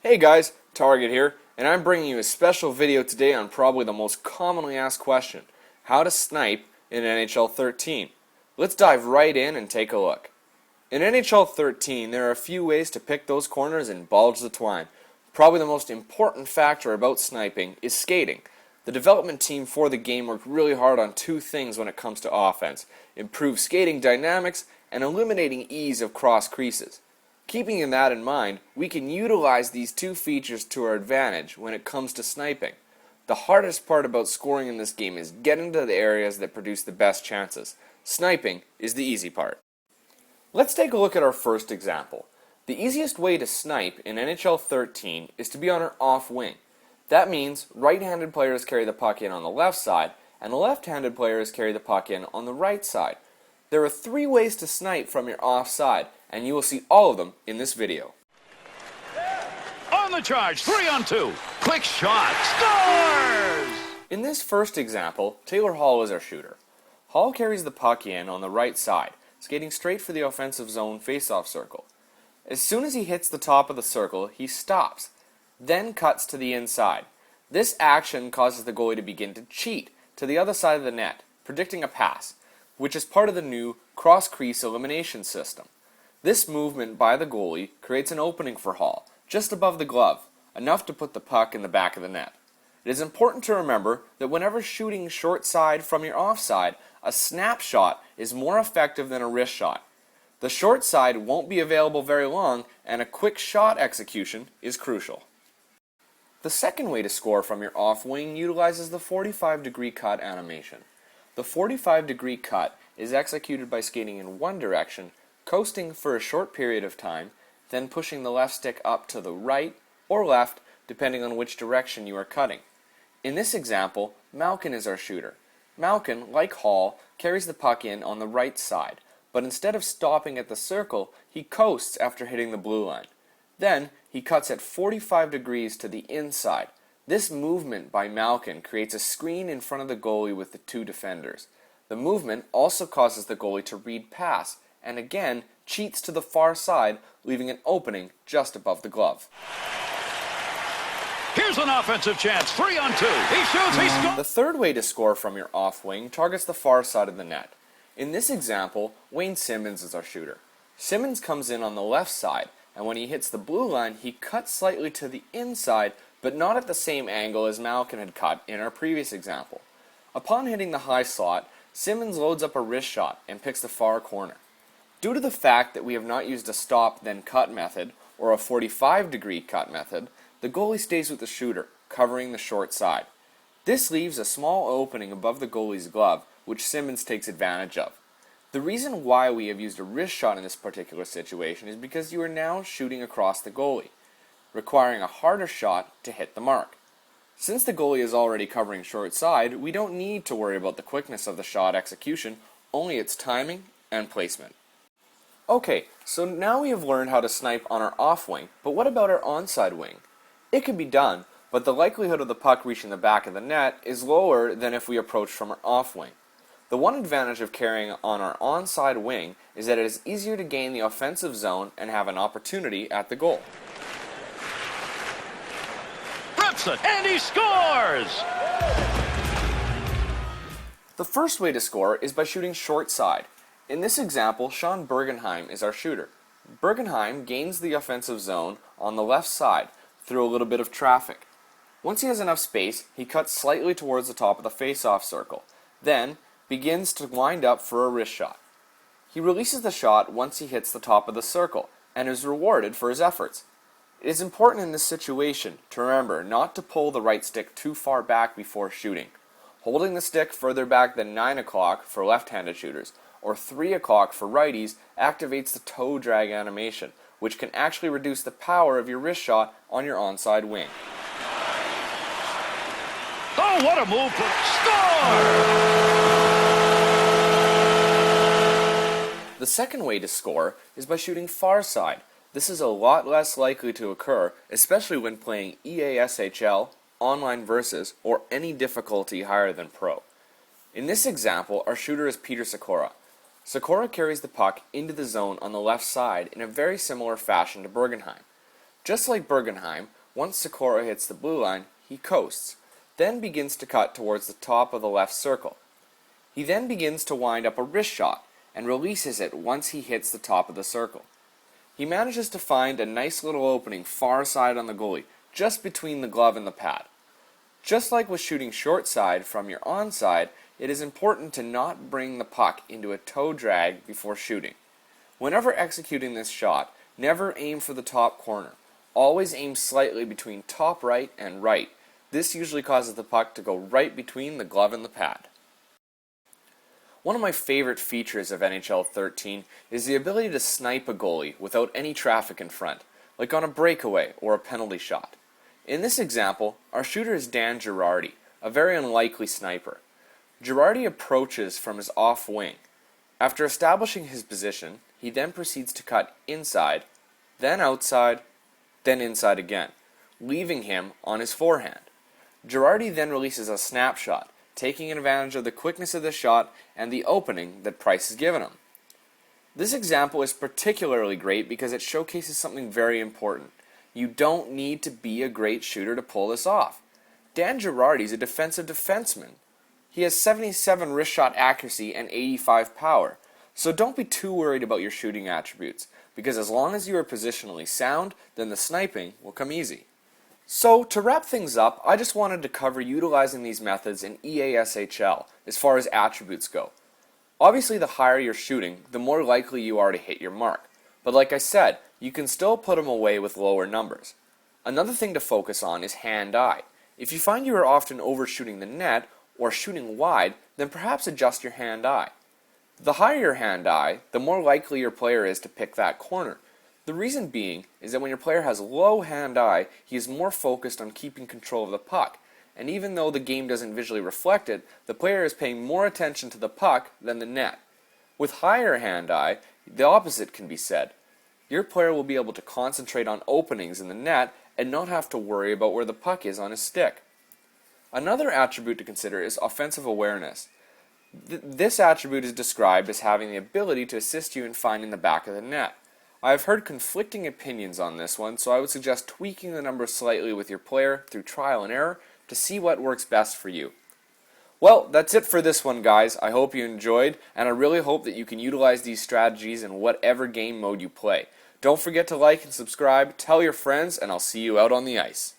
Hey guys, Target here, and I'm bringing you a special video today on probably the most commonly asked question, how to snipe in NHL 13. Let's dive right in and take a look. In NHL 13, there are a few ways to pick those corners and bulge the twine. Probably the most important factor about sniping is skating. The development team for the game worked really hard on two things when it comes to offense: improved skating dynamics and eliminating ease of cross creases. Keeping that in mind, we can utilize these two features to our advantage when it comes to sniping. The hardest part about scoring in this game is getting to the areas that produce the best chances. Sniping is the easy part. Let's take a look at our first example. The easiest way to snipe in NHL 13 is to be on our off wing. That means right-handed players carry the puck in on the left side, and left-handed players carry the puck in on the right side. There are three ways to snipe from your offside, and you will see all of them in this video. On the charge, 3-on-2. Quick shot, scores! In this first example, Taylor Hall is our shooter. Hall carries the puck in on the right side, skating straight for the offensive zone faceoff circle. As soon as he hits the top of the circle, he stops, then cuts to the inside. This action causes the goalie to begin to cheat to the other side of the net, predicting a pass, which is part of the new cross-crease elimination system. This movement by the goalie creates an opening for Hall, just above the glove, enough to put the puck in the back of the net. It is important to remember that whenever shooting short side from your offside, a snapshot is more effective than a wrist shot. The short side won't be available very long, and a quick shot execution is crucial. The second way to score from your off wing utilizes the 45-degree cut animation. The 45-degree cut is executed by skating in one direction, coasting for a short period of time, then pushing the left stick up to the right or left depending on which direction you are cutting. In this example, Malkin is our shooter. Malkin, like Hall, carries the puck in on the right side, but instead of stopping at the circle, he coasts after hitting the blue line. Then, he cuts at 45 degrees to the inside. This movement by Malkin creates a screen in front of the goalie with the two defenders. The movement also causes the goalie to read pass, and again cheats to the far side, leaving an opening just above the glove. Here's an offensive chance, 3-on-2. He shoots, he scores! The third way to score from your off wing targets the far side of the net. In this example, Wayne Simmonds is our shooter. Simmonds comes in on the left side, and when he hits the blue line, he cuts slightly to the inside, but not at the same angle as Malkin had cut in our previous example. Upon hitting the high slot, Simmonds loads up a wrist shot and picks the far corner. Due to the fact that we have not used a stop then cut method, or a 45-degree cut method, the goalie stays with the shooter, covering the short side. This leaves a small opening above the goalie's glove, which Simmonds takes advantage of. The reason why we have used a wrist shot in this particular situation is because you are now shooting across the goalie, requiring a harder shot to hit the mark. Since the goalie is already covering short side, we don't need to worry about the quickness of the shot execution, only its timing and placement. Okay, so now we have learned how to snipe on our off wing, but what about our onside wing? It can be done, but the likelihood of the puck reaching the back of the net is lower than if we approach from our off wing. The one advantage of carrying on our onside wing is that it is easier to gain the offensive zone and have an opportunity at the goal. Rips it, and he scores! The first way to score is by shooting short side. In this example, Sean Bergenheim is our shooter. Bergenheim gains the offensive zone on the left side through a little bit of traffic. Once he has enough space, he cuts slightly towards the top of the face-off circle, then begins to wind up for a wrist shot. He releases the shot once he hits the top of the circle, and is rewarded for his efforts. It is important in this situation to remember not to pull the right stick too far back before shooting. Holding the stick further back than 9 o'clock for left-handed shooters, or 3 o'clock for righties, activates the toe drag animation, which can actually reduce the power of your wrist shot on your onside wing. Oh, what a move for score! The second way to score is by shooting far side. This is a lot less likely to occur, especially when playing EASHL, online versus, or any difficulty higher than pro. In this example, our shooter is Peter Sikora. Sikora carries the puck into the zone on the left side in a very similar fashion to Bergenheim. Just like Bergenheim, once Sikora hits the blue line, he coasts, then begins to cut towards the top of the left circle. He then begins to wind up a wrist shot, and releases it once he hits the top of the circle. He manages to find a nice little opening far side on the goalie, just between the glove and the pad. Just like with shooting short side from your onside, it is important to not bring the puck into a toe drag before shooting. Whenever executing this shot, never aim for the top corner. Always aim slightly between top right and right. This usually causes the puck to go right between the glove and the pad. One of my favorite features of NHL 13 is the ability to snipe a goalie without any traffic in front, like on a breakaway or a penalty shot. In this example, our shooter is Dan Girardi, a very unlikely sniper. Girardi approaches from his off wing. After establishing his position, he then proceeds to cut inside, then outside, then inside again, leaving him on his forehand. Girardi then releases a snapshot, taking advantage of the quickness of the shot and the opening that Price has given him. This example is particularly great because it showcases something very important. You don't need to be a great shooter to pull this off. Dan Girardi is a defensive defenseman. He has 77 wrist shot accuracy and 85 power, so don't be too worried about your shooting attributes, because as long as you are positionally sound, then the sniping will come easy. So, to wrap things up, I just wanted to cover utilizing these methods in EASHL as far as attributes go. Obviously, the higher you're shooting, the more likely you are to hit your mark. But like I said, you can still put them away with lower numbers. Another thing to focus on is hand-eye. If you find you are often overshooting the net or shooting wide, then perhaps adjust your hand-eye. The higher your hand-eye, the more likely your player is to pick that corner. The reason being is that when your player has low hand-eye, he is more focused on keeping control of the puck, and even though the game doesn't visually reflect it, the player is paying more attention to the puck than the net. With higher hand-eye, the opposite can be said. Your player will be able to concentrate on openings in the net and not have to worry about where the puck is on his stick. Another attribute to consider is offensive awareness. This attribute is described as having the ability to assist you in finding the back of the net. I have heard conflicting opinions on this one, so I would suggest tweaking the number slightly with your player through trial and error to see what works best for you. Well, that's it for this one, guys. I hope you enjoyed, and I really hope that you can utilize these strategies in whatever game mode you play. Don't forget to like and subscribe, tell your friends, and I'll see you out on the ice.